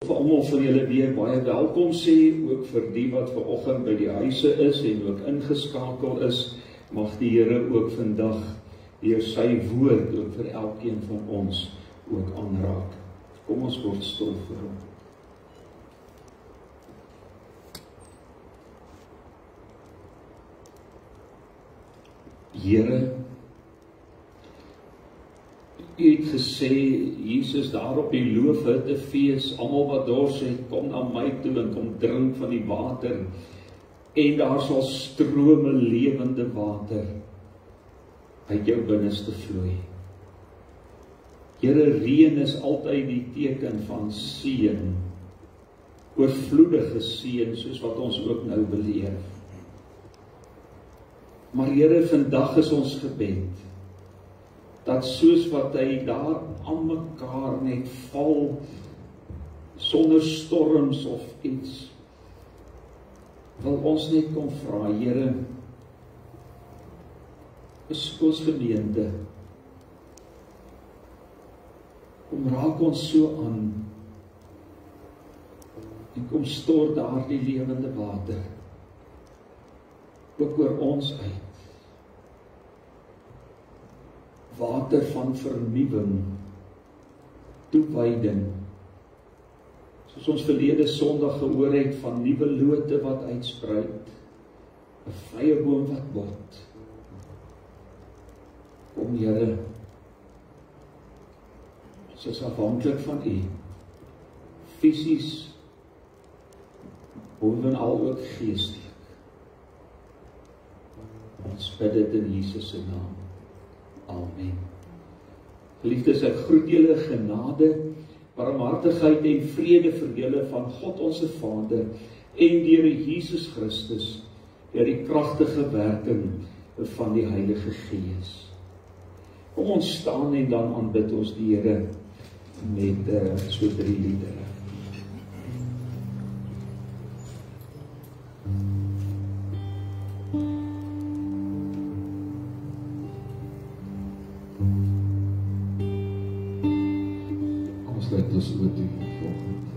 Vir almal van julle weer baie welkom sê, ook vir die wat vanoggend by die huise is en ook ingeskakel is, mag die Here ook vandag deur sy woord ook vir elkeen van ons ook aanraak. Kom ons word stil vir hom. Here, U het gesê, Jesus daar op die loofhuttefees, almal wat dors het, kom na my toe en kom drink van die water, en daar sal strome lewende water uit jou binneste vloei. Here, reën is altyd die teken van seën, oorvloedige seën, soos wat ons ook nou beleef. Maar Here, vandag is ons gebed, dat soos wat hy daar aan mekaar net val, sonder storms of iets, wil ons net kom vra, Here, is ons gemeente, kom raak ons so aan, en kom stort daar die lewende water, ook oor ons uit, water van vernuwing, toewyding, soos ons verlede Sondag gehoor het van nuwe lote wat uitspruit, 'n vrye boom wat bot. Kom Here, ons is afhanklik van U, fisies, bovenal ook geestelik. Ons bid dit in Jesus se naam. Amen. Geliefdes, ek groet julle genade, barmhartigheid en vrede vir julle van God onze Vader en deur Jesus Christus, deur die kragtige werking van die Heilige Gees. Kom ons staan en dan aanbid ons die Here met so 3 liedere. Dus oor die volgende.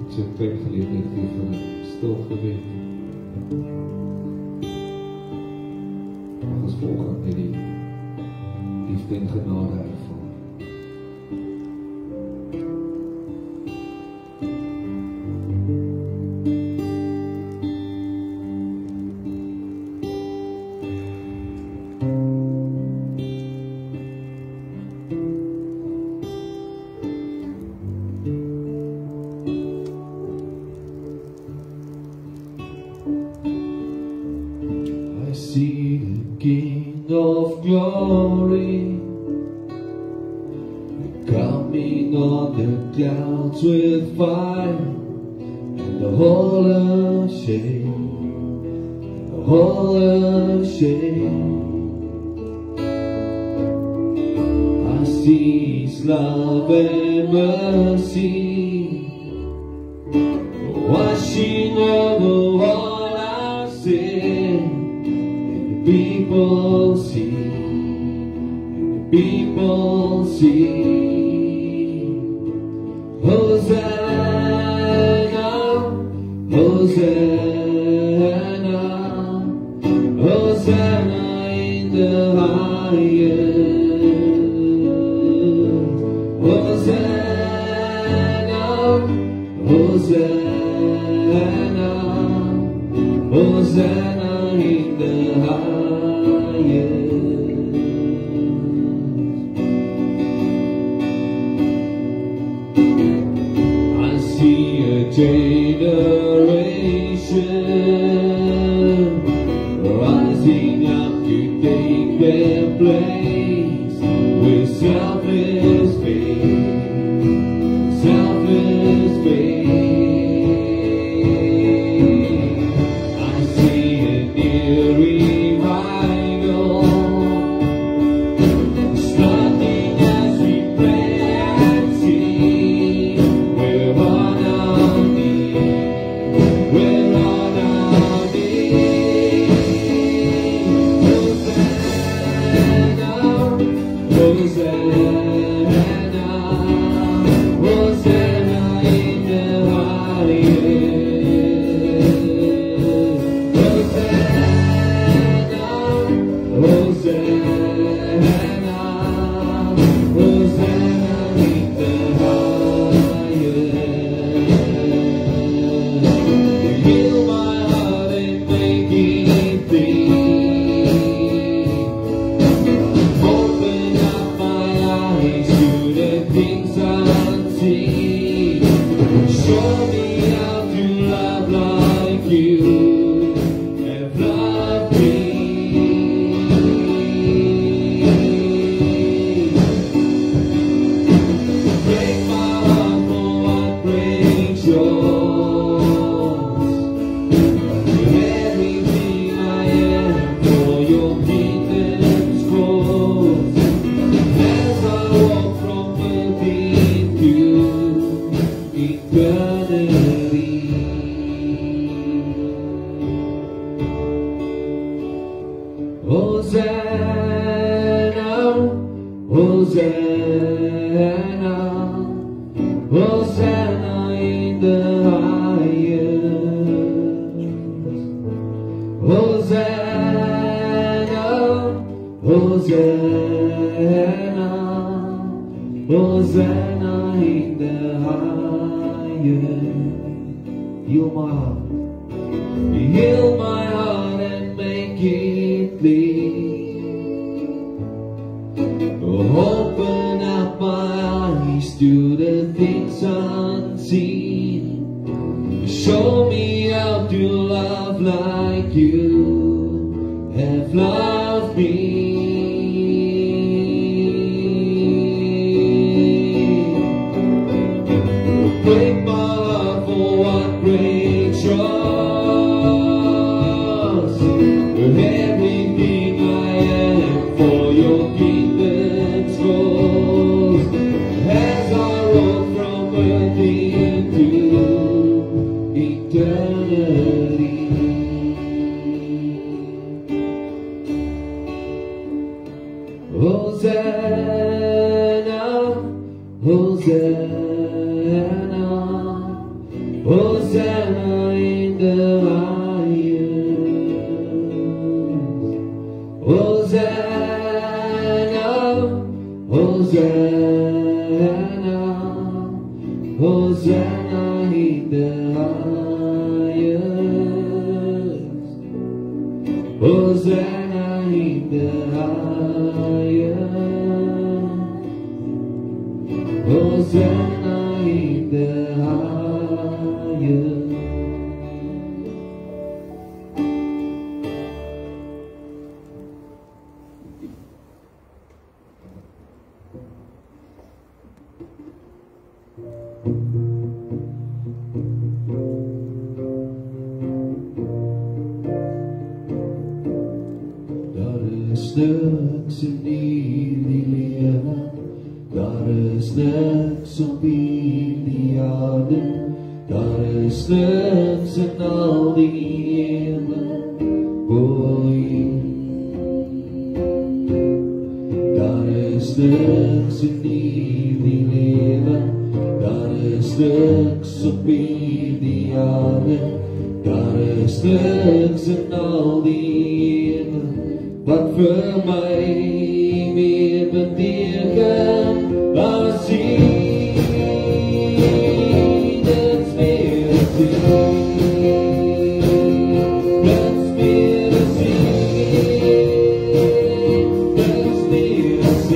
Ek het tyd geleer vir stil gebed. Ons volgende met die liefde en genade ervaar. Clouds with fire and the whole earth shake, the whole earth shake. I see His love and mercy, washing over all our sin. And the people see, and the people see. Hosanna, Hosanna, Hosanna in the highest. Hosanna, Hosanna, Hosanna in the highest. Generation rising up to take their place with selfless faith, selfless faith. I see a new revival starting as we pray and sing. We're Show me how to love like you have loved me. Break my heart for what breaks yours. Everything I am for your kingdom's cause. As I walk from within you, eternity. Hosanna, Hosanna, Hosanna in the highest. Hosanna, Hosanna, Hosanna in the highest. Heal my heart, heal my heart and make it clean. Open up my eyes to the things unseen. Show me how to love like you have loved me. Break my heart for what breaks yours. Everything I am for your kingdom's cause. As I roll from within to eternity. Hosanna, Hosanna, Hosanna in the highest. Hosanna, Hosanna, Hosanna in the highest. Hosanna in the highest. Hosanna in the highest. Niks in hierdie lewe, daar is niks op hierdie aarde, daar is niks in al die hemel, daar is niks in hierdie lewe, daar is niks op hierdie aarde, daar is niks in al die hemel, wat vir my meer beteken as Jesus meer as that's meer as that's meer as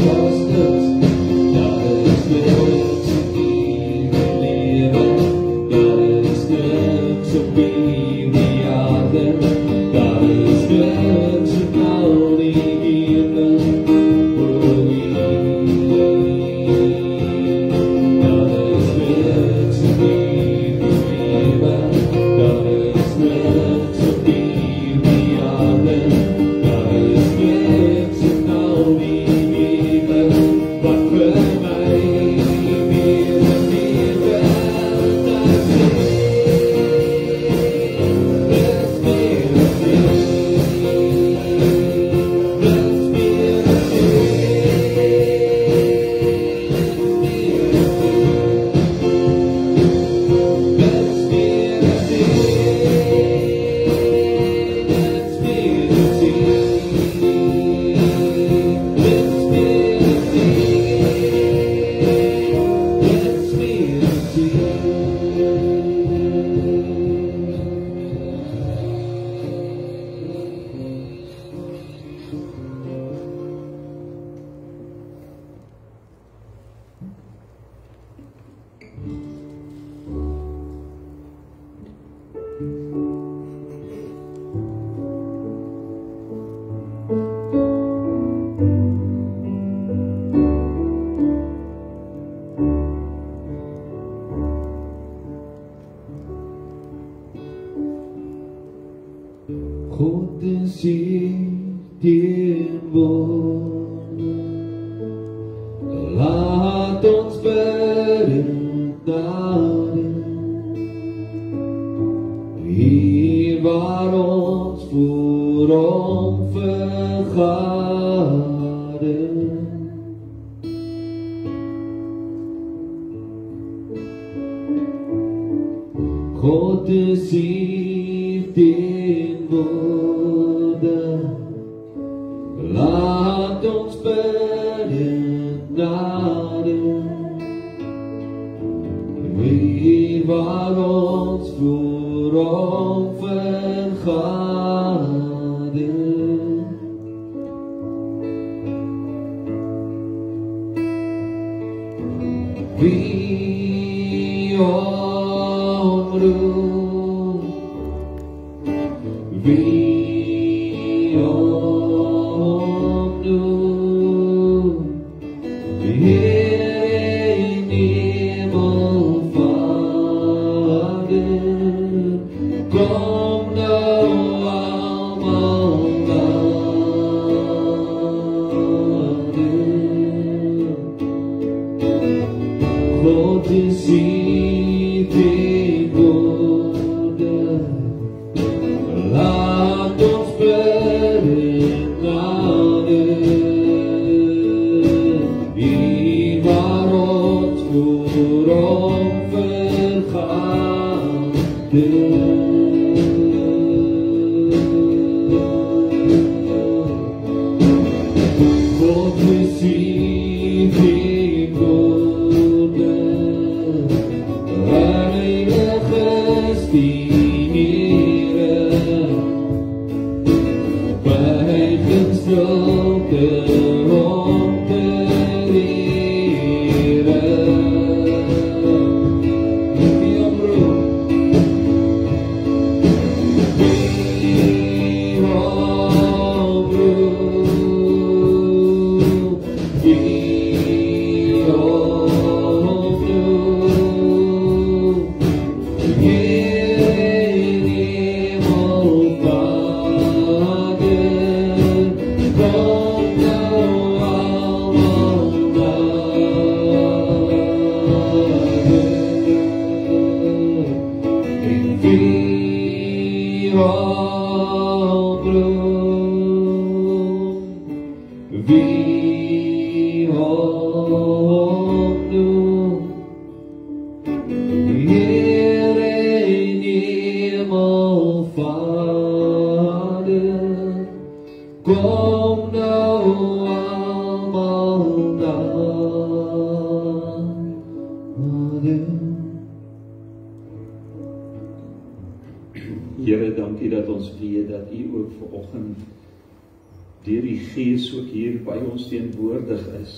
was niks, daar is niks in hierdie lewe, daar is niks op hierdie aarde, daar is niks in al die sien teenwoordig. Laat ons bidden nader, hier waar ons voor hom vergader. God is hier teenwoordig, laat ons bidden nader, hier waar ons voor hom vergader. Wie omroep, wie omroep, Heer in Hemelvader, kom nou almal nader. God is hier teenwoordig, laat ons bidden nader, hier waar ons voor hom vergader. God is hier teenwoordig, Heiliges die Here, buigen stilte om te leren. Wie omroep, wie omroep, wie omroep, Heer in Hemelvader, kom nou almal nader. En wie omroep, wie omroep, Heer in Hemelvader, kom nou almal nader. Here, dankie dat ons weet dat U ook vanoggend deur die Gees ook hier by ons teenwoordig is.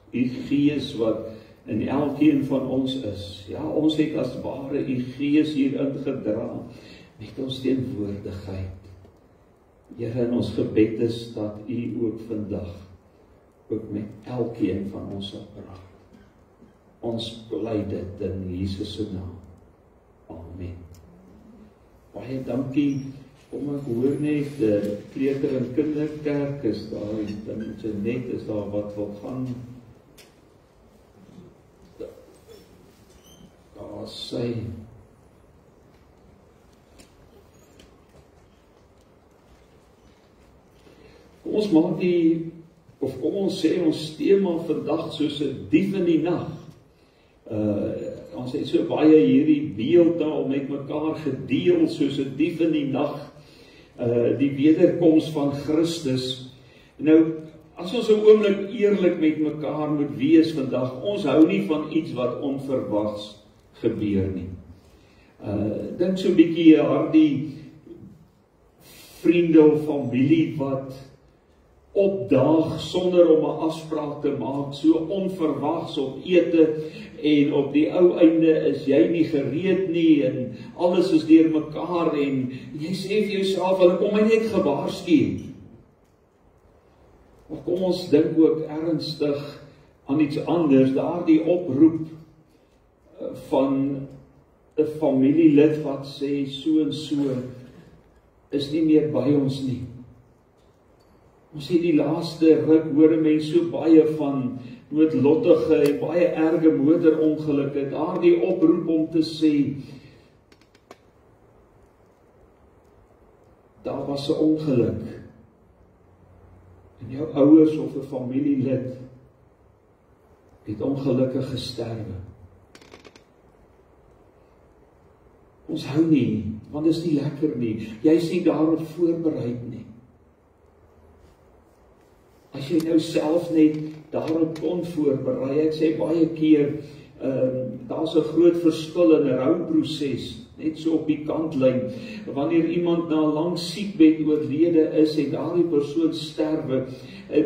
U Gees wat in elkeen van ons is. Ja, ons het as ware U Gees hier ingedra met ons teenwoordigheid. Here, in ons gebed is dat U ook vandag ook met elkeen van ons sal praat. Ons bely dit in Jesus se naam. Amen. Baie dankie. Kom ek hoor net kleuter en kinderkerk is daar, dan net is daar wat wil gaan. Daar sy. Kom ons maak kom ons sê ons tema vandag soos 'n dief in die nag. Ons het so baie hierdie beeld al met mekaar gedeel soos 'n dief in die nag. Die wederkoms van Christus. Nou, as ons 'n oomblik eerlik met mekaar moet wees vandag, ons hou nie van iets wat onverwags gebeur nie. Dink so 'n bietjie aan die vriende of familie wat opdaag sonder om 'n afspraak te maak, so onverwags op ete en op die ou einde is jy nie gereed nie en alles is deur mekaar en jy sê vir jouself, hulle kom my net gewaarsku. Of kom ons dink ook ernstig aan iets anders, daardie oproep van 'n familielid wat sê so en so is nie meer by ons nie. Ons sê die laaste ruk hoor mense so baie van noodlottige en baie erge motorongelukke. Daardie oproep om te sê, daar was 'n ongeluk en jou ouers of 'n familielid het ongelukkig gesterwe. Ons hou nie, want dit is nie lekker nie. Jy is nie daarop voorberei nie. As jy nou self net daarop kon voorberei, ek sê baie keer, daar's 'n groot verskil in 'n rouproses, net so op die kantlyn. Wanneer iemand na 'n lang siekbed oorlede is en daardie persoon sterwe,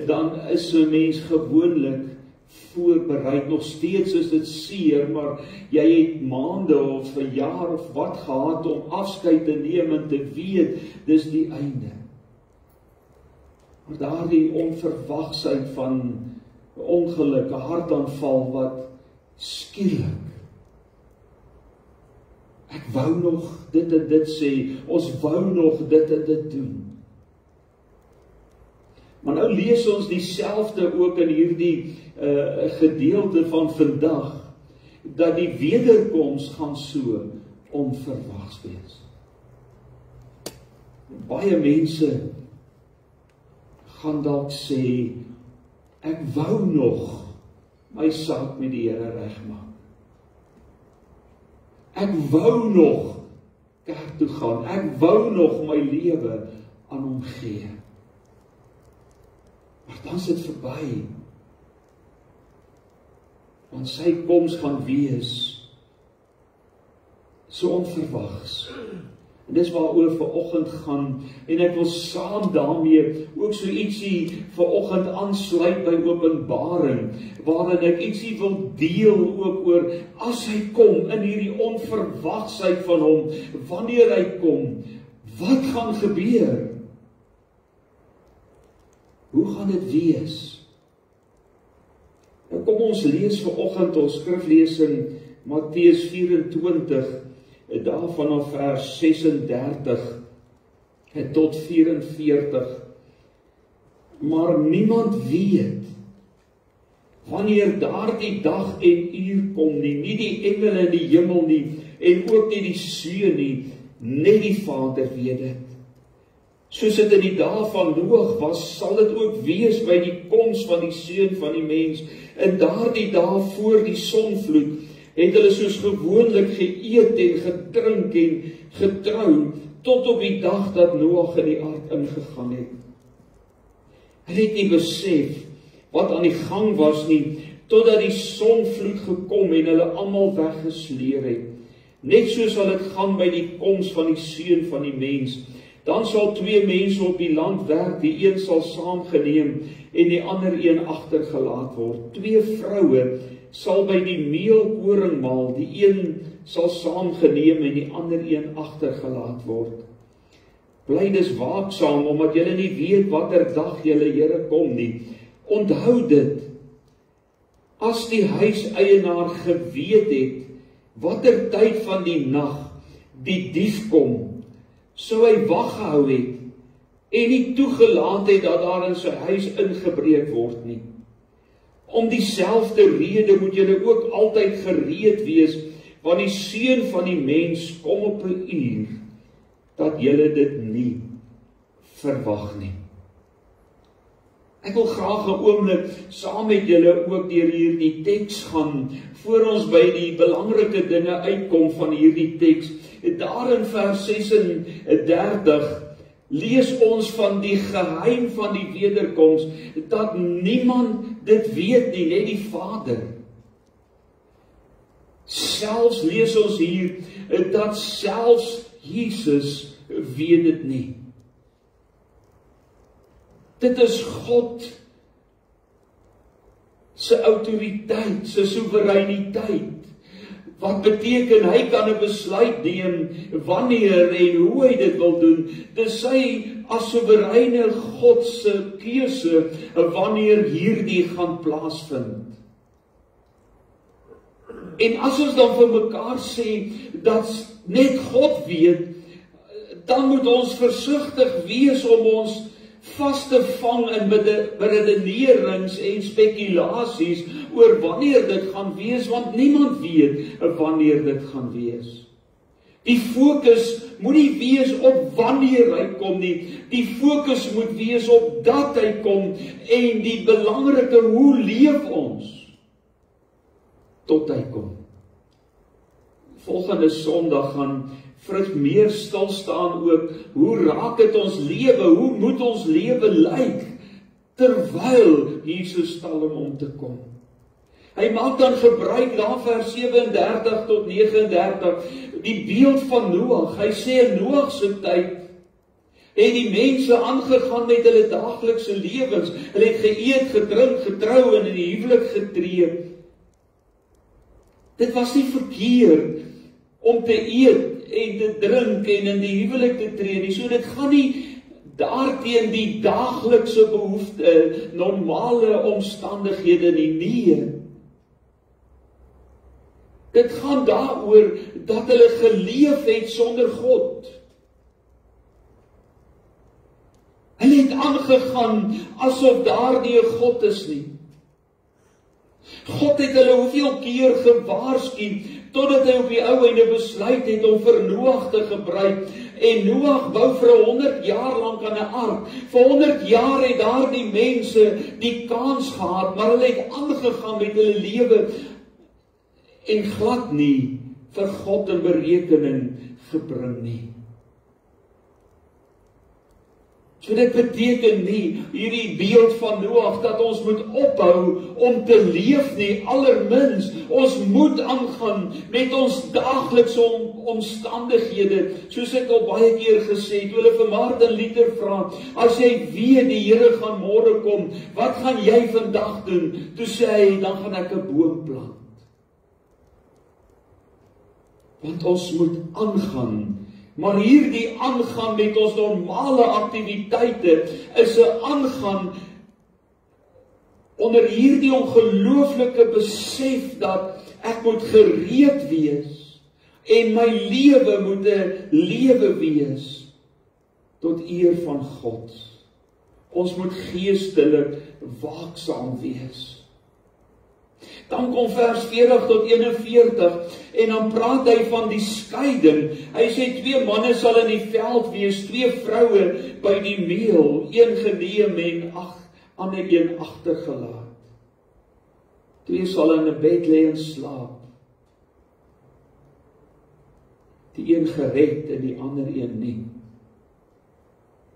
dan is 'n mens gewoonlik voorberei. Nog steeds is dit seer, maar jy het maande of 'n jaar of wat gehad om afskeid te neem en te weet, dis die einde. Maar daardie onverwagsheid van ongeluk, 'n hartaanval wat skielik. Ek wou nog dit en dit sê, ons wou nog dit en dit doen. Maar nou lees ons dieselfde ook in hierdie gedeelte van vandag, dat die wederkoms gaan so onverwags wees. Baie mense gaan dalk sê, ek wou nog my saak met die Here regmaak. Ek wou nog kerk toe gaan. Ek wou nog my lewe aan hom gee. Maar dan is dit verby. Want sy koms gaan wees so onverwags. En dis waaroor vanoggend gaan, en ek wil saam daarmee ook so ietsie vanoggend aansluit by Openbaring, waarin ek ietsie wil deel ook oor, as hy kom in hierdie onverwagsheid van hom, wanneer hy kom, wat gaan gebeur? Hoe gaan dit wees? Nou kom ons lees vanoggend ons skriflesing Matteus 24, daar vanaf vers 36 tot 44. Maar niemand weet wanneer daardie dag en uur kom nie die engele in die hemel nie, en ook nie die Seun nie, net die Vader weet dit. Soos dit in die dae van Noag was, sal dit ook wees by die koms van die Seun van die mens. In daardie dae voor die sonvloed het hulle soos gewoonlik geëet en gedrink en getrou, tot op die dag dat Noag in die ark ingegaan het. Hulle het nie besef wat aan die gang was nie, totdat die sonvloed gekom en hulle almal weggesleer het. Net so sal dit gaan by die koms van die Seun van die mens. Dan sal 2 mense op die land werk, die een sal saamgeneem en die ander een agtergelaat word. 2 vroue sal by die meelkoring maal, die een sal saamgeneem en die ander een agtergelaat word. Bly dus waaksaam, omdat julle nie weet watter dag julle Here kom nie. Onthou dit, as die huiseienaar geweet het, watter tyd van die nag die dief kom, sou hy wag gehou het, en nie toegelaat het dat daar in sy huis ingebreek word nie. Om dieselfde rede moet julle ook altyd gereed wees, want die Seun van die mens kom op 'n uur, dat julle dit nie verwag nie. Ek wil graag 'n oomblik saam met julle ook deur hierdie teks gaan, voor ons by die belangrike dinge uitkom van hierdie teks. Daar in vers 36 lees ons van die geheim van die wederkoms, dat niemand dit weet nie, net die Vader. Selfs lees ons hier, dat selfs Jesus weet dit nie. Dit is God se autoriteit, se soewereiniteit. Wat beteken, hy kan 'n besluit neem, wanneer en hoe hy dit wil doen. Dis sy as soewereine God se keuse, wanneer hierdie gaan plaasvind. En as ons dan vir mekaar sê, dat net God weet, dan moet ons versigtig wees om ons vas te vang in beredenerings en spekulasies oor wanneer dit gaan wees, want niemand weet wanneer dit gaan wees. Die fokus moet nie wees op wanneer hy kom nie, die fokus moet wees op dat hy kom, en die belangrike, hoe leef ons tot hy kom. Volgende Sondag gaan Frits meer stil staan ook, hoe raak dit ons lewe, hoe moet ons lewe lyk, terwyl Jesus stal om te kom. Hy maak dan gebruik daar vers 37 tot 39, die beeld van Noag. Hy sê in Noag se tyd, het die mense aangegaan met hulle daaglikse lewens, hulle het geëet, gedrink, getrou en in die huwelik getree. Dit was nie verkeerd om te eet en te drink en in die huwelik te tree nie, so dit gaan nie daarteen die daaglikse behoefte, normale omstandighede nie, nee. Dit gaan daaroor dat hulle geleef het sonder God. Hulle het aangegaan asof daar nie 'n God is nie. God het hulle hoeveel keer gewaarsku, totdat hy op die ou einde besluit het om vir Noag te gebruik. En Noag bou vir 100 jaar lank aan 'n ark. Vir 100 jaar het daardie mense die kans gehad, maar hulle het aangegaan met hulle lewe en glad nie vir God in berekening gebring nie. So dit beteken nie, hierdie beeld van Noag, dat ons moet ophou om te leef nie, allermins, ons moet aangaan met ons daaglikse omstandighede, soos ek al baie keer gesê het, toe hulle vir Martin Luther vra, as jy weet die Here gaan môre kom, wat gaan jy vandag doen? Toe sê hy, dan gaan ek 'n boom plant. Want ons moet aangaan. Maar hierdie aangaan met ons normale aktiwiteite is 'n aangaan onder hierdie ongelooflike besef dat ek moet gereed wees en my lewe moet 'n lewe wees tot eer van God. Ons moet geestelik waaksaam wees. Dan kom vers 40 tot 41 en dan praat hy van die skeiding. Hy sê 2 manne sal in die veld wees, 2 vroue by die meel, een geneem en ander een agtergelaat. 2 sal in 'n bed lê en slaap. Die een gered en die ander een nie.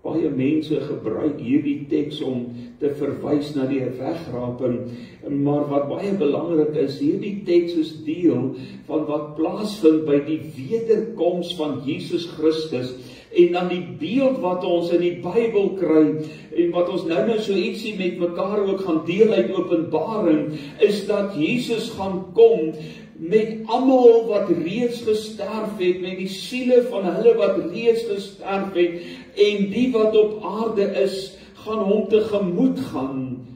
Baie mense gebruik hierdie teks om te verwys na die wegraping, maar wat baie belangrik is, hierdie teks is deel van wat plaasvind by die wederkoms van Jesus Christus, en dan die beeld wat ons in die Bybel kry, en wat ons nou so ietsie met mekaar ook gaan deel uit Openbaring, is dat Jesus gaan kom met almal wat reeds gesterf het, met die siele van hulle wat reeds gesterf het, en die wat op aarde is, gaan hom tegemoet gaan.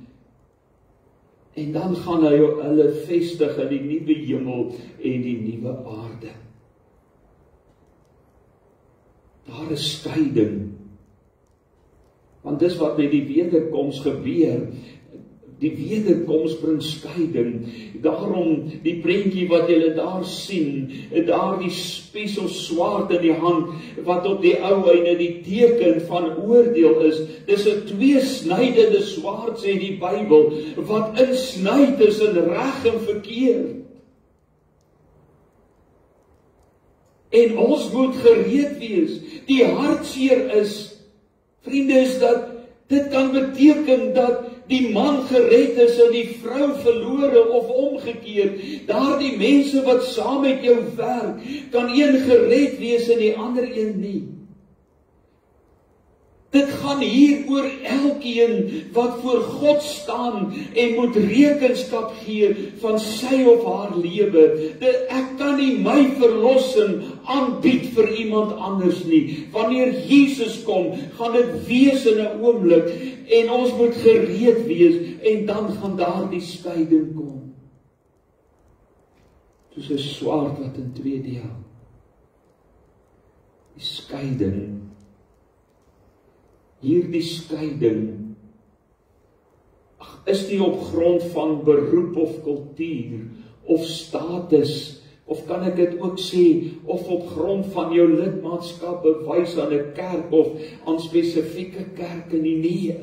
En dan gaan hy hulle vestig in die nuwe hemel en die nuwe aarde. Daar is skeiding. Want dis wat met die wederkoms gebeur. Die wederkoms bring skeiding. Daarom die prentjie wat julle daar sien, daar die spies of swaard in die hand, wat op die ou einde die teken van oordeel is. Dis 'n tweesnydende swaard, sê die Bybel, wat insny tussen reg en verkeerd. En ons moet gereed wees. Die hartseer is, vriende, is dat dit kan beteken dat die man gered is en die vrou verlore of omgekeerd. Daardie mense wat saam met jou werk, kan een gered wees en die ander een nie. Dit gaan hier oor elkeen wat voor God staan en moet rekenskap gee van sy of haar lewe. Ek kan nie my verlossing aanbied vir iemand anders nie. Wanneer Jesus kom, gaan dit wees in 'n oomblik en ons moet gereed wees en dan gaan daar die skeiding kom. Soos 'n swaard wat in twee deel. Die skeiding. hierdie skeiding is nie op grond van beroep of kultuur of status, of kan ek dit ook sê, of op grond van jou lidmaatskap bewys aan 'n kerk of aan spesifieke kerke nie. Nee.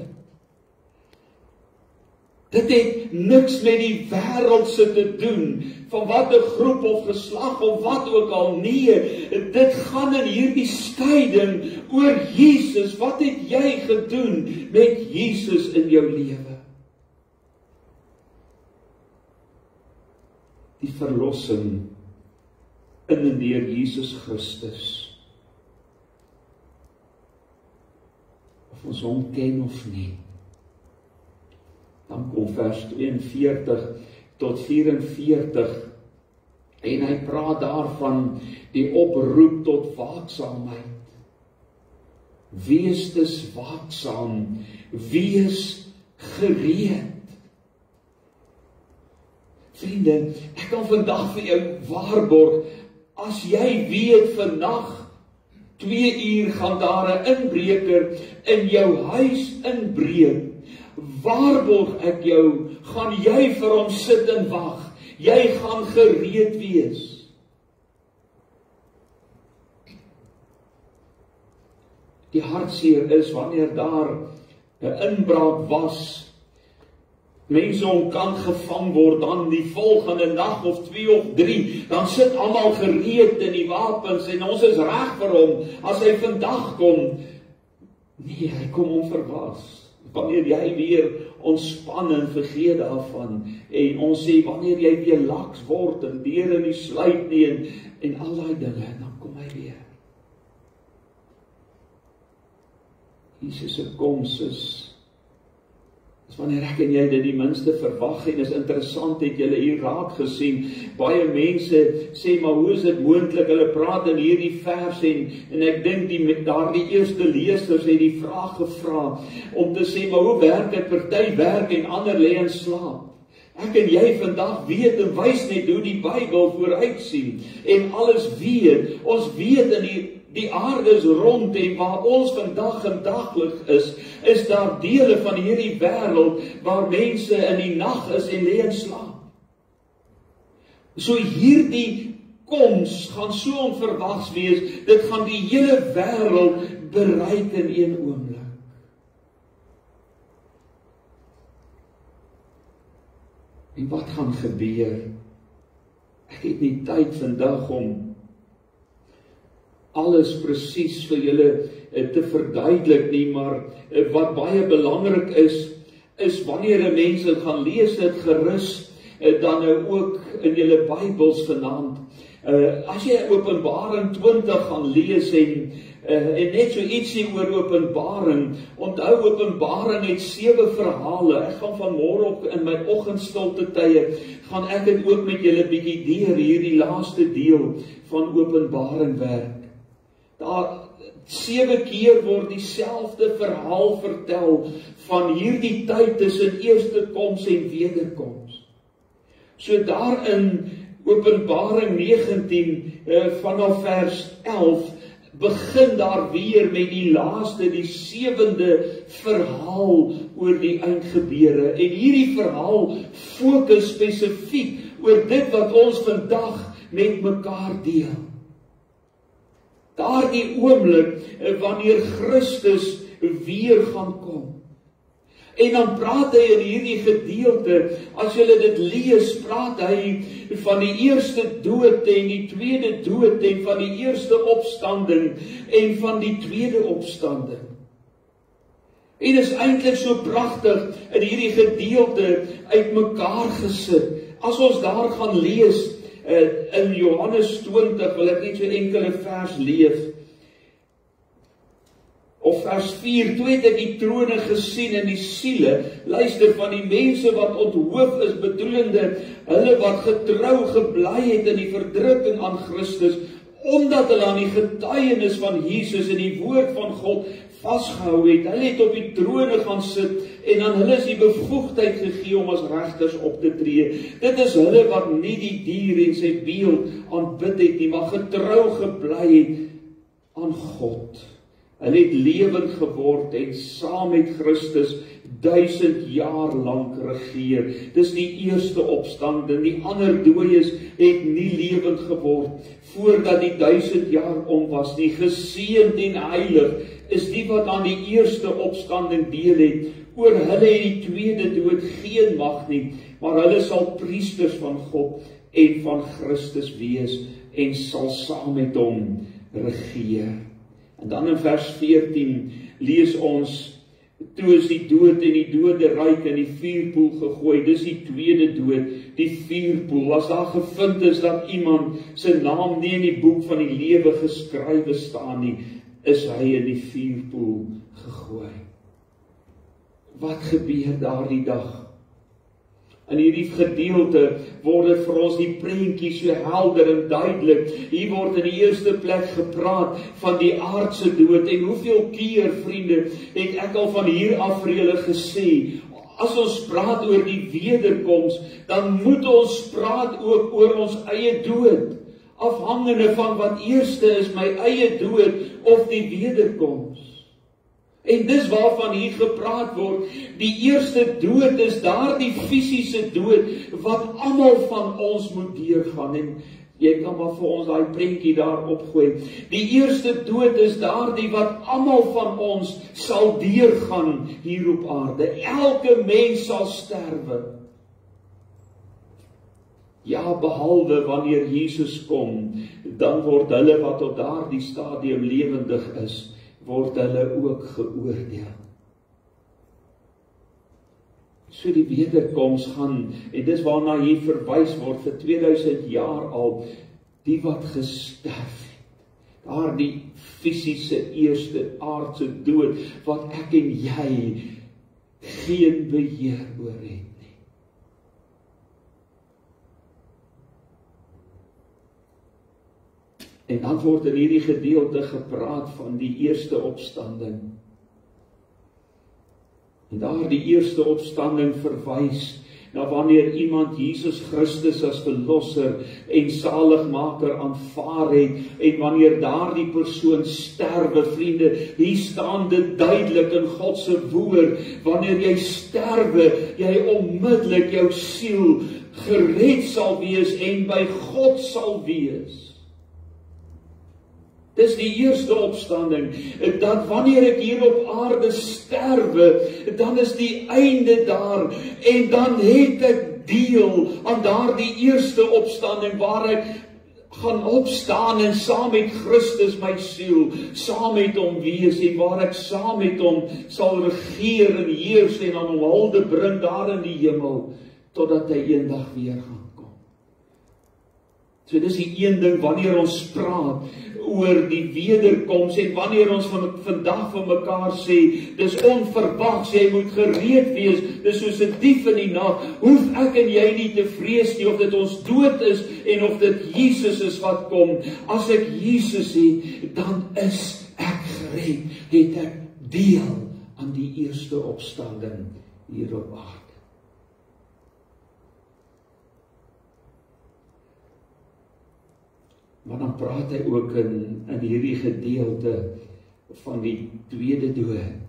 Dit het niks met die wêreldse te doen, van wat 'n groep of geslag of wat ook al. Nee, dit gaan in hierdie skeiding oor Jesus. Wat het jy gedoen met Jesus in jou lewe? Die verlossing in en deur Jesus Christus. Of ons hom ken of nie. Dan kom vers 42 tot 44 en hy praat daarvan die oproep tot waaksaamheid. Wees dus waaksaam, wees gereed. Vriende, ek kan vandag vir jou waarborg, as jy weet vandag 2 uur gaan daar 'n inbreker in jou huis inbreek, waarborg ek jou, gaan jy vir hom sit en wag. Jy gaan gereed wees. Die hartseer is wanneer daar 'n inbraak was, mense kan gevang word, dan die volgende nag of 2 of 3, dan sit almal gereed in die wapens en ons is reg vir hom. As hy vandag kom, nee, hy kom onverwags. Wanneer jy weer ontspan en vergeet daarvan, en ons sê, wanneer jy weer laks word, en deure nie sluit nie, en al die dinge, dan kom hy weer. Jesus se koms is wanneer ek en jy dit die minste verwag, en is interessant, het julle hier raak gesien, baie mense sê, maar hoe is dit moontlik, hulle praat in hierdie vers, en ek dink daardie eerste lesers het die vraag gevra, om te sê, maar hoe werk dit, party werk en ander lê in slaap. Ek en jy vandag weet en wys net hoe die Bybel vooruit sien, en alles weet, ons weet in die aarde is rond, en waar ons vandag en daglik is daar dele van hierdie wêreld waar mense in die nag is en lê in slaap. So hierdie koms gaan so onverwags wees, dit gaan die hele wêreld bereik in een oomblik. En wat gaan gebeur? Ek het nie tyd vandag om alles presies vir julle te verduidelik nie, maar wat baie belangrik is wanneer 'n mens gaan lees dit gerus, dan nou ook in julle Bybels vanaand. As jy Openbaring 20 gaan lees en net so ietsie oor Openbaring, onthou Openbaring het 7 verhale. Ek gaan vanmôre op in my oggendstilte tye, gaan ek dit ook met julle bietjie deur hierdie laaste deel van Openbaring werk. Daar 7 keer word dieselfde verhaal vertel van hierdie tyd tussen eerste koms en wederkoms. So daarin Openbaring 19 vanaf vers 11 begin daar weer met die laaste, die 7de verhaal oor die eindgebeure. En hierdie verhaal fokus spesifiek oor dit wat ons vandag met mekaar deel. Daardie oomblik wanneer Christus weer gaan kom. En dan praat hy in hierdie gedeelte, as julle dit lees, praat hy van die eerste dood en die tweede dood en van die eerste opstanding en van die tweede opstanding. En is eintlik so pragtig in hierdie gedeelte uitmekaar gesit. As ons daar gaan lees, in Johannes 20, wil ek net so enkele vers lees, of vers 4, toe het ek die trone gesien en die siele, luister, van die mense wat onthoof is, bedoelende, hulle wat getrou gebly het in die verdrukking aan Christus, omdat hulle aan die getuienis van Jesus en die woord van God vasgehou het. Hulle het op die trone gaan sit, en aan hulle is die bevoegdheid gegee om as regters op te tree. Dit is hulle wat nie die dier en sy beeld aanbid het nie, maar getrou gebly het aan God. Hulle het lewend geword en saam met Christus 1000 jaar lank regeer. Dis die eerste opstanding. Die ander dooies het nie lewend geword voordat die 1000 jaar om was nie. Geseënd en heilig is die wat aan die eerste opstanding deel het. Oor hulle het die tweede dood geen mag nie, maar hulle sal priesters van God en van Christus wees en sal saam met hom regeer. En dan in vers 14 lees ons, toe is die dood en die doderyk in die vuurpoel gegooi. Dis die tweede dood, die vuurpoel. As daar gevind is dat iemand sy naam nie in die boek van die lewe geskrywe staan nie, is hy in die vuurpoel gegooi. Wat gebeur daardie dag? In hierdie gedeelte word dit vir ons die prentjie so helder en duidelik. Hier word in die eerste plek gepraat van die aardse dood. En hoeveel keer, vriende, het ek al van hier af vir julle gesê, as ons praat oor die wederkoms, dan moet ons praat ook oor ons eie dood. Afhangende van wat eerste is, my eie dood of die wederkoms. En dis waarvan hier gepraat word. Die eerste dood is daardie fisiese dood wat almal van ons moet deurgaan. En jy kan maar vir ons daai prentjie daar opgooi. Die eerste dood is daardie wat almal van ons sal deurgaan hier op aarde. Elke mens sal sterwe. Ja, behalwe wanneer Jesus kom, dan word hulle wat op daardie stadium lewendig is, word hulle ook geoordeel. So die wederkoms gaan, en dis waarna hier verwys word vir 2000 jaar al, die wat gesterf het. Daardie fisiese eerste aardse dood, wat ek en jy geen beheer oor het. En dan word in hierdie gedeelte gepraat van die eerste opstanding. En daar die eerste opstanding verwys na wanneer iemand Jesus Christus as verlosser en saligmaker aanvaar het, en wanneer daardie persoon sterwe, vriende, hier staan dit duidelik in God se woord, wanneer jy sterwe, jy onmiddellik jou siel gered sal wees en by God sal wees. Dis die eerste opstanding, dat wanneer ek hier op aarde sterwe, dan is die einde daar, en dan het ek deel aan daardie eerste opstanding, waar ek gaan opstaan en saam met Christus my siel, saam met hom wees, en waar ek saam met hom sal regeer en heers en aan hom hulde bring daar in die hemel, totdat hy eendag weer gaan kom. So dis die een ding wanneer ons praat oor die wederkoms, en wanneer ons vandag van mekaar sê, dis onverwags, jy moet gereed wees, dis soos 'n dief in die nag, hoef ek en jy nie te vrees nie, of dit ons dood is, en of dit Jesus is wat kom. As ek Jesus het, dan is ek gered, het ek deel aan die eerste opstanding hier op aarde. Maar dan praat hy ook in hierdie gedeelte van die tweede dood.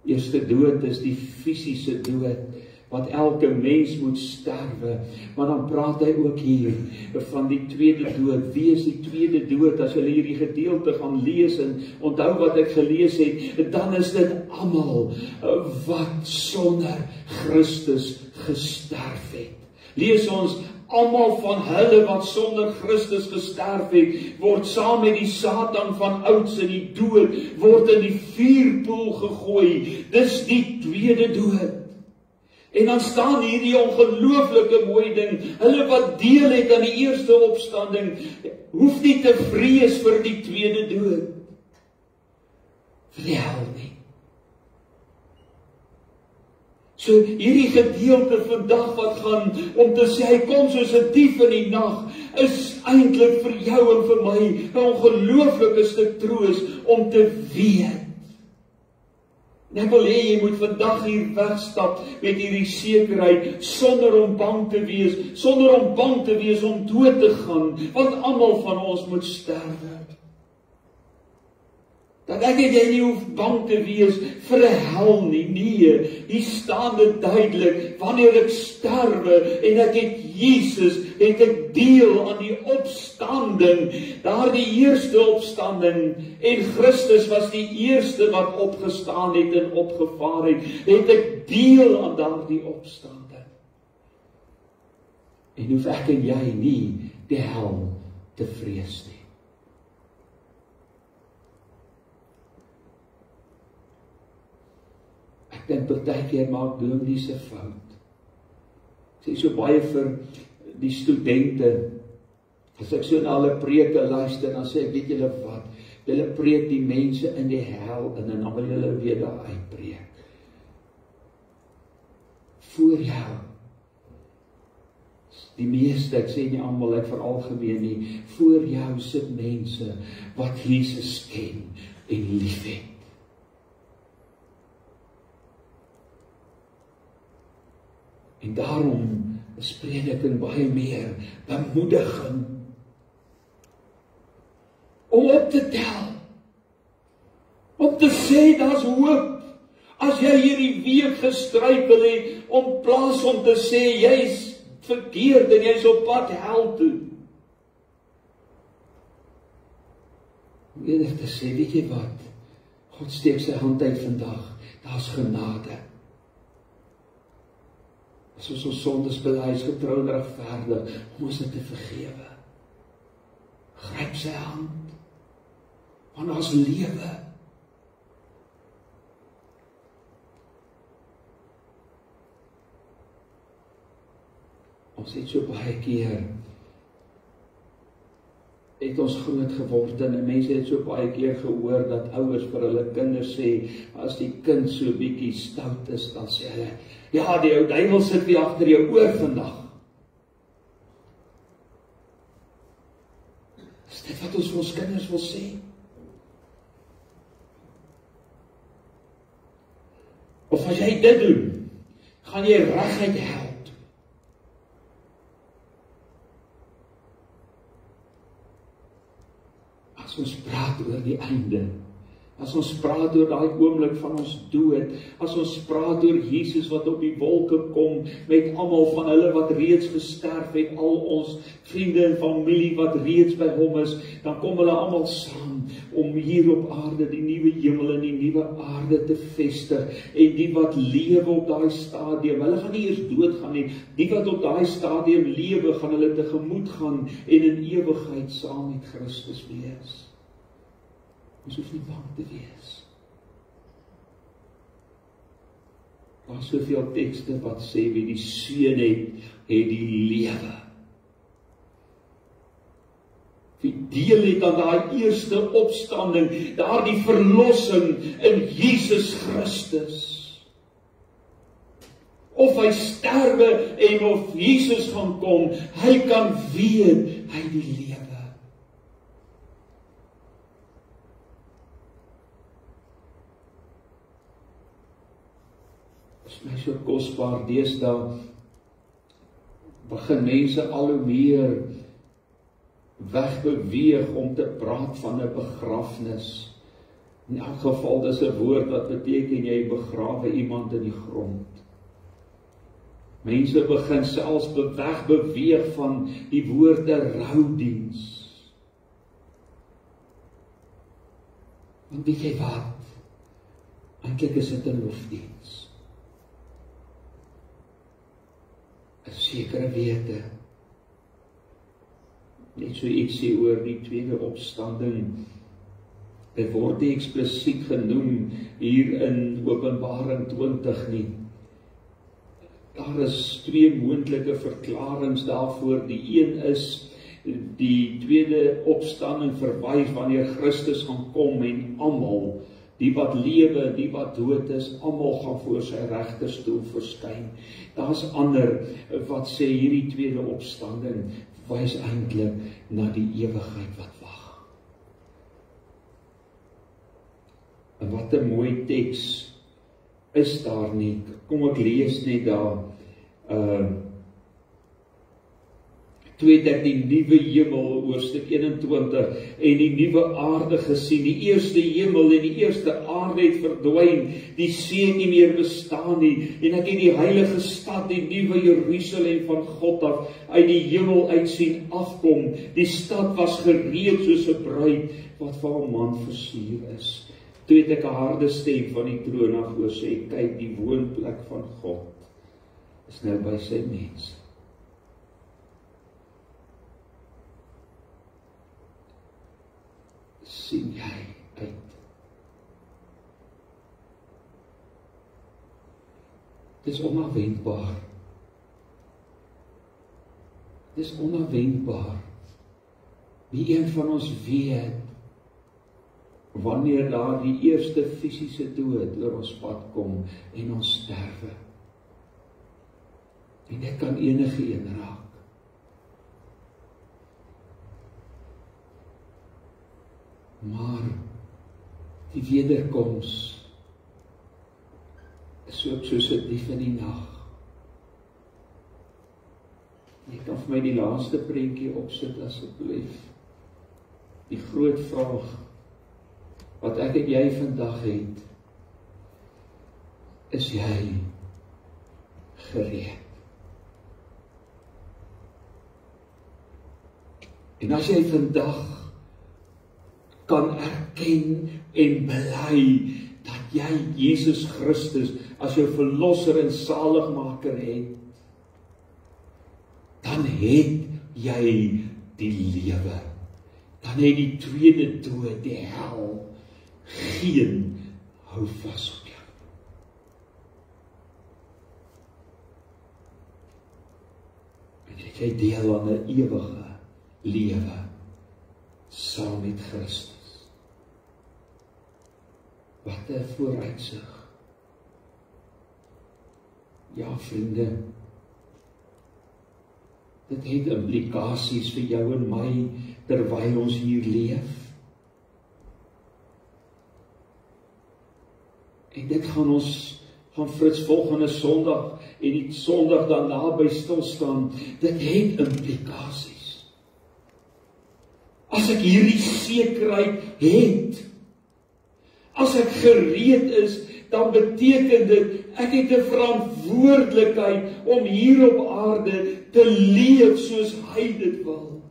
Eerste dood is die fisiese dood, wat elke mens moet sterwe. Maar dan praat hy ook hier van die tweede dood. Wie is die tweede dood? As jy hierdie gedeelte gaan lees en onthou wat ek gelees het, dan is dit almal wat sonder Christus gesterf het. Lees ons, almal van hulle wat sonder Christus gesterf het, word saam met die Satan van ouds in die dood, word in die vuurpoel gegooi. Dis die tweede dood. En dan staan hier die ongelooflike mooi ding, hulle wat deel het aan die eerste opstanding, hoef nie te vrees vir die tweede dood. Vir die hel nie. So hierdie gedeelte vandag wat gaan om te sê, hy kom soos 'n dief in die nag, is eintlik vir jou en vir my 'n ongelooflike stuk troos om te weet. En ek wil hê jy moet vandag hier wegstap met hierdie sekerheid, sonder om bang te wees om dood te gaan, want almal van ons moet sterwe. Dat ek en jy nie hoef bang te wees vir 'n hel nie. Nee, hier staan dit duidelik, wanneer ek sterwe en ek het Jesus, het ek deel aan die opstanding, daardie eerste opstanding, en Christus was die eerste wat opgestaan het en opgevaar het ek deel aan daardie opstanding. En hoef ek en jy nie die hel te vrees nie. Ek dink partykeer maak dominees 'n fout. Ek sê so baie vir die studente, as ek so na hulle preke luister, dan sê ek, weet julle wat, julle preek die mense in die hel in, en dan wil julle weer daar uitpreek. Voor jou, die meeste, ek sê nie almal, ek veralgemeen nie, voor jou sit mense wat Jesus ken en liefhet. En daarom is prediking baie meer bemoediging om op te tel, om te sê daar's hoop. As jy hierdie week gestruikel het, om plaas om te sê jy's verkeerd en jy's op pad hel toe, om eerder te sê, weet jy wat, God steek sy hand uit vandag, daar's genade. As ons sondes bely, is getrou en regverdig om ons dit te vergewe. Gryp sy hand, want daar's lewe. Ons het so baie keer, het ons groot geword en mense het so baie keer gehoor dat ouers vir hulle kinders sê, as die kind so bietjie stout is, dan sê hulle, ja, die ou duiwel sit weer agter jou oor vandag. Is dit wat ons vir ons kinders wil sê? Of as jy dit doen, gaan jy reguit hel. As ons praat oor die einde, as ons praat oor daai oomblik van ons dood, as ons praat oor Jesus wat op die wolke kom, met almal van hulle wat reeds gesterf het, al ons vriende en familie wat reeds by hom is, dan kom hulle almal saam, om hier op aarde die nuwe hemel en die nuwe aarde te vestig, en die wat lewe op daai stadium, hulle gaan nie eers doodgaan nie, die wat op daai stadium lewe, gaan hulle tegemoet gaan, en in ewigheid saam met Christus wees. Ons hoef nie bang te wees. Daar is soveel tekste wat sê, wie die Seun het die lewe. Wie deel het aan daai eerste opstanding, daardie verlossing in Jesus Christus. Of hy sterwe en of Jesus gaan kom, hy kan weet, hy die lewe. My so kosbaar deesdae, begin mense al hoe meer wegbeweeg om te praat van 'n begrafnis. In elk geval, dis 'n woord wat beteken jy begrawe iemand in die grond. Mense begin selfs wegbeweeg van die woorde roudiens. Want weet jy wat? Eintlik is dit 'n lofdiens. 'n sekere wete. Net so ietsie oor die tweede opstanding. Dit word nie eksplisiet genoem hier in Openbaring 20 nie. Daar is twee moontlike verklaringe daarvoor. Die een is die tweede opstanding verwys wanneer Christus gaan kom en almal, die wat lewe, die wat dood is, almal gaan voor sy regterstoel verskyn. Daar's ander wat sê hierdie tweede opstanding wys eintlik na die ewigheid wat wag. En wat 'n mooi teks is daar nie. Kom ek lees net daar Toe het ek die nuwe hemel, hoofstuk 21, en die nuwe aarde gesien. Die eerste hemel en die eerste aarde het verdwyn, die see het nie meer bestaan nie, en ek het die heilige stad, die nuwe Jerusalem van God af, uit die hemel uit sien afkom. Die stad was gereed soos 'n bruid, wat vir 'n man versier is. Toe het ek 'n harde stem van die troon af hoor sê, kyk, die woonplek van God is nou by sy mense. Sien jy uit? Dit is onafwendbaar. Dit is onafwendbaar. Wie een van ons weet, wanneer daar die eerste fisiese dood oor ons pad kom en ons sterwe. En dit kan enige een raak. Maar die wederkoms is ook soos 'n dief in die nag. Jy kan vir my die laaste prentjie opsit asseblief. Die groot vraag wat ek en jy vandag het, is jy gereed? En as jy vandag kan erken en bely dat jy Jesus Christus as jou verlosser en zaligmaker het, dan het jy die lewe. Dan het die tweede dood, die hel, geen houvas op jou. En het jy deel aan 'n ewige lewe saam met Christus. Wat 'n vooruitsig. Ja, vriende, dit het implikasies vir jou en my terwyl ons hier leef. En dit gaan Frits volgende Sondag en die Sondag daarna by stil staan. Dit het implikasies. As ek hierdie sekerheid het, as ek gereed is, dan beteken dit, ek het 'n verantwoordelikheid om hier op aarde te leef soos hy dit wil.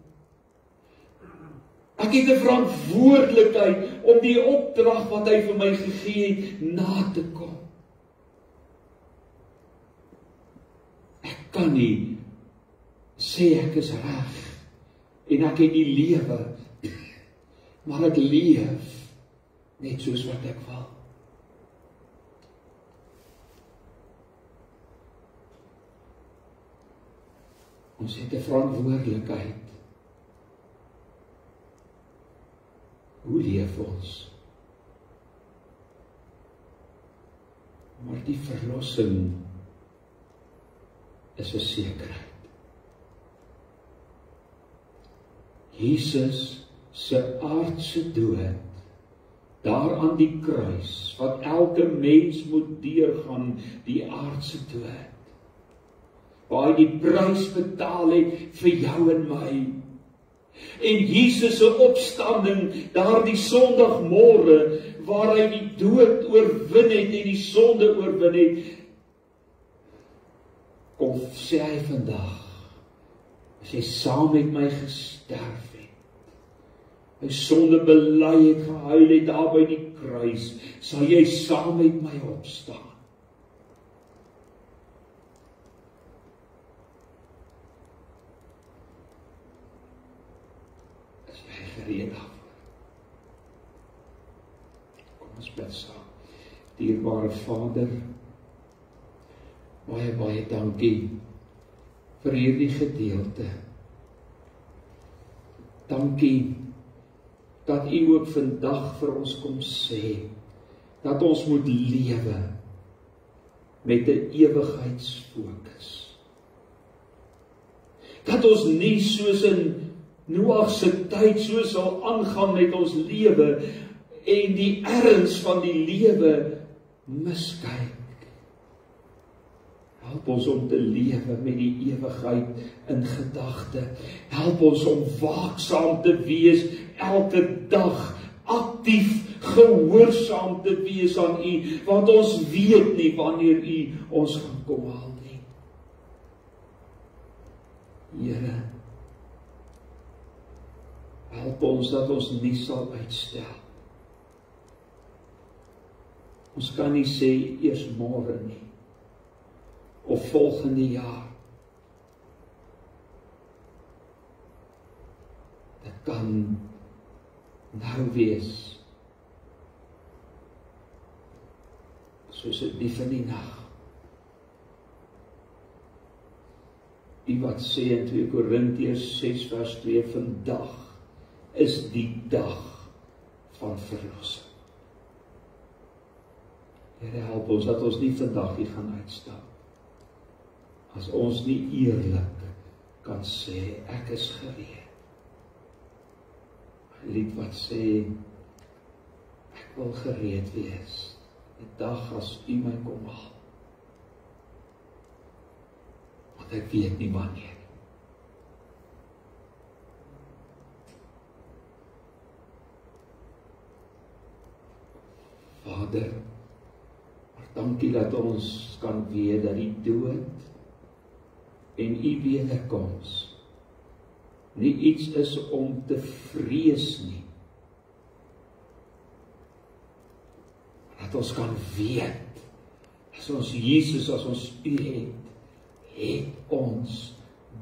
Ek het 'n verantwoordelikheid om die opdrag wat hy vir my gegee het, na te kom. Ek kan nie sê ek is reg en ek het die lewe, maar ek leef net soos wat ek wil. Ons het 'n verantwoordelikheid. Hoe leef ons? Maar die verlossing is 'n sekerheid. Jesus se aardse dood, daar aan die kruis, wat elke mens moet deurgaan, die aardse dood, waar hy die prys betaal het vir jou en my. En Jesus se opstanding, daar die Sondagmôre, waar hy die dood oorwin het en die sonde oorwin het, kom sê hy vandag, as jy saam met my gesterf het, my sonde bely het, gehuil het daar by die kruis, sal jy saam met my opstaan. Gereed daarvoor. Kom ons bid saam. Dierbare Vader, baie, baie dankie vir hierdie gedeelte. Dankie dat U ook vandag vir ons kom sê, dat ons moet lewe met 'n ewigheidsfokus. Dat ons nie soos in Noag se tyd so sal aangaan met ons lewe en die erns van die lewe miskyk. Help ons om te lewe met die ewigheid in gedagte. Help ons om waaksaam te wees, elke dag aktief gehoorsaam te wees aan U, want ons weet nie wanneer U ons gaan kom haal nie. Here, help ons dat ons nie sal uitstel. Ons kan nie sê eers môre nie, of volgende jaar. Dit kan nou wees, soos 'n dief in die nag. Die wat sê in 2 Korintiërs 6 vers 2, vandag is die dag van verlossing. Here, help ons dat ons nie vandag hier gaan uitstel. As ons nie eerlik kan sê, ek is gereed. 'n lied wat sê, ek wil gereed wees, die dag as U my kom haal. Want ek weet nie wanneer. Vader, dankie dat ons kan weet dat die dood en U wederkoms nie iets is om te vrees nie. Dat ons kan weet, as ons Jesus, as ons U het ons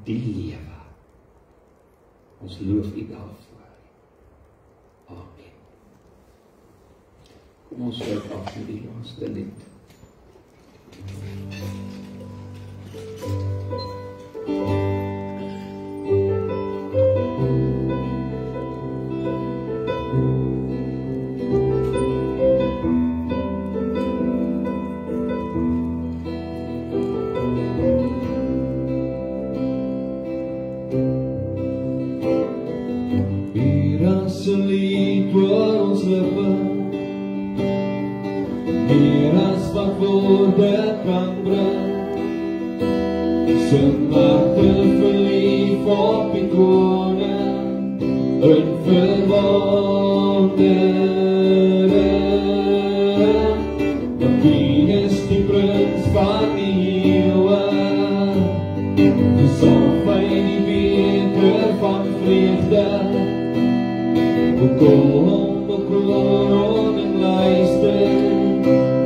die lewe. Ons loof U daarvoor. Amen. Kom ons sluit af met die laaste lied. Hier as 'n lied oor ons lippe, hier as wat woorde kan bring, sing harte verlief op die koning, in verwondering. Want wie is die prins van die eeuwe, sal by die beker van vreugde, kom bekroon en luister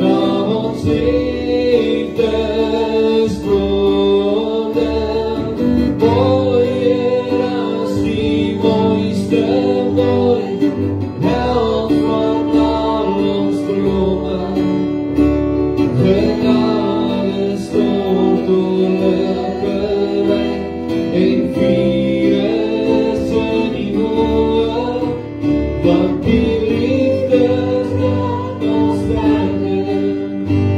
na ons liefdesbronde. Mooier as die mooiste mooi, held van al ons drome. Genade stort oorlike wyn en vuur is in die hoë. Want die liefde staat ons sterker,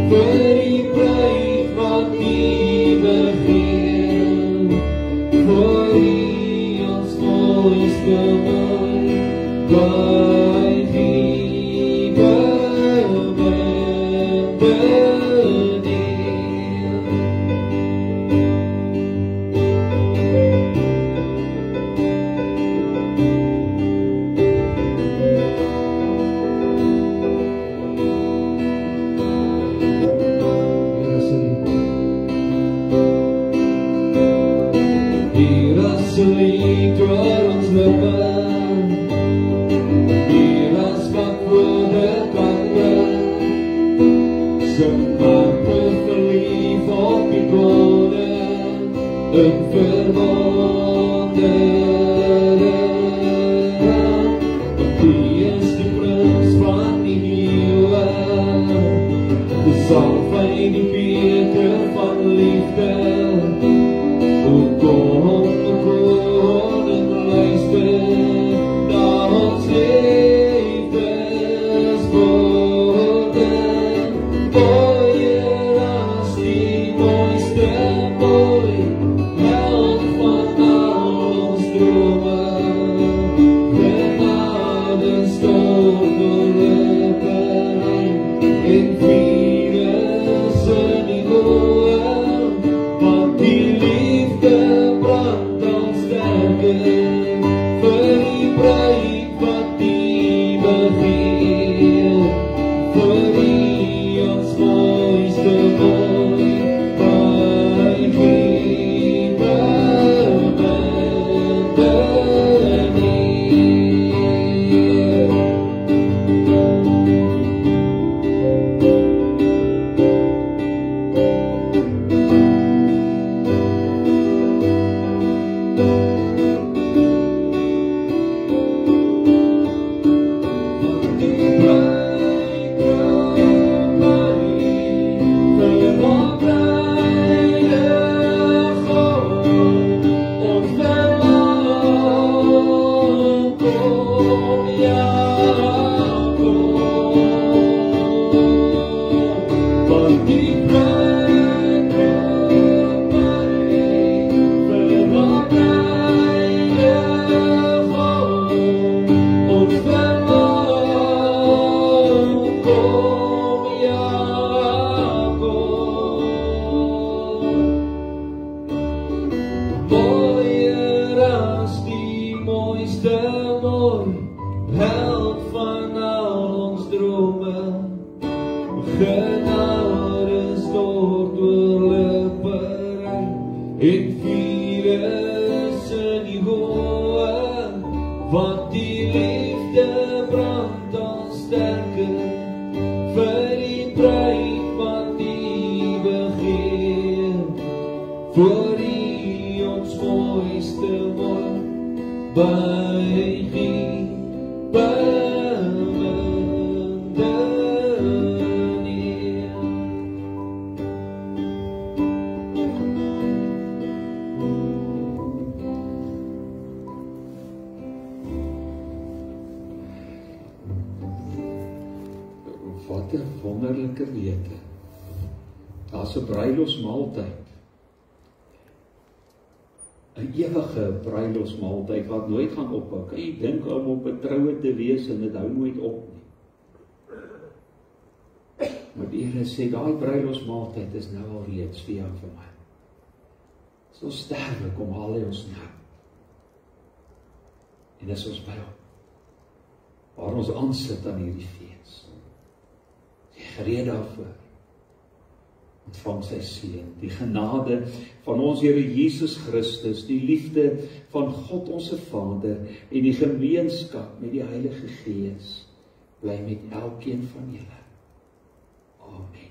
vir die bruid wat nie begeer, vir die ons mooiste mooi, wat die bewende neer. Hier as 'n lied oor ons lippe, hier as wat woorde kan bring, sing harte verlief op die koning, in verwondering. Want die is die prins van die eeuwe, sal by die beker van liefde, kom bekroon en luister bruid wat U begeer, vir U ons mooiste mooi, by Liebe held van al ons drome, genade stort oor lippe en vuur is in die hoë, want die liefde brand ons sterker, vir die bruid wat U begeer, vir U ons mooiste mooi, by Wat 'n wonderlike wete. Daar's 'n bruilofsmaaltyd. 'n Ewige bruilofsmaaltyd wat nooit gaan ophou. Kan jy dink om op 'n troue te wees en dit hou nooit op nie. Maar die Here sê daai bruilofsmaaltyd is nou al reeds vir jou en vir my. So sterwe kom haal hy ons nou. En dis ons by hom. Waar ons aansit aan hierdie fees. Gereed daarvoor. Ontvang sy seën, die genade van ons Here Jesus Christus, die liefde van God ons Vader en die gemeenskap met die Heilige Gees bly met elkeen van julle. Amen.